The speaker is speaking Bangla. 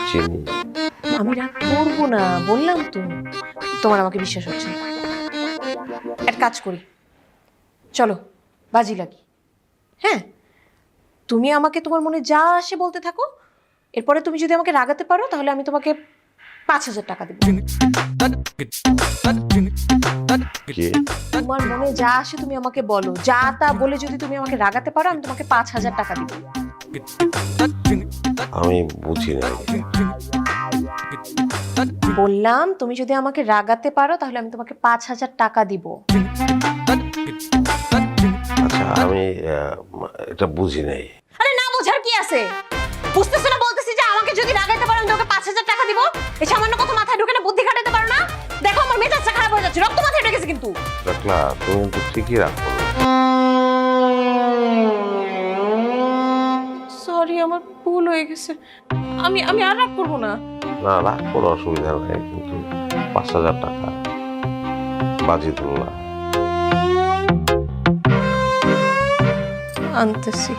চিনি। আমি রাগ করবো না, বললাম তো। তোমার আমাকে বিশ্বাস হচ্ছে না। এক কাজ করি, চলো বাজি লাগি। হ্যাঁ, তুমি আমাকে তোমার মনে যা আসে বলতে থাকো। এরপরে তুমি যদি আমাকে রাগাতে পারো তাহলে আমি তোমাকে 5,000 টাকা দেবো। কি? তোমার মনে যা আসে তুমি আমাকে বলো, যা তা বলে যদি তুমি আমাকে রাগাতে পারো আমি তোমাকে 5,000 টাকা দিব। আমি বুঝি না। বললাম তুমি যদি আমাকে রাগাতে পারো তাহলে আমি তোমাকে 5,000 টাকা দিব। আচ্ছা, আমি এটা বুঝি নাই। আরে না বোঝার কি আছে? বুঝতেছো না? বলতেছি যে আমাকে যদি রাগাতে পারো আমি তোমাকে 5,000 টাকা দিব। এই সামান্য কথা মাথায় ঢুকে না, বুদ্ধি খাটাতে পারো না? দেখো আমার মেজাজটা খারাপ হয়ে যাচ্ছে, রক্ত মাথায় ঢুকেছে কিন্তু। রাখলা, তুমি কিন্তু ঠিকই রাখো। সরি, আমার ভুল হয়ে গেছে। আমি আমি আর রাগ করবো না। না, রাগ কোনো অসুবিধা নেই, কিন্তু 5,000 টাকা বাজি ধরলাম। আনতেছি।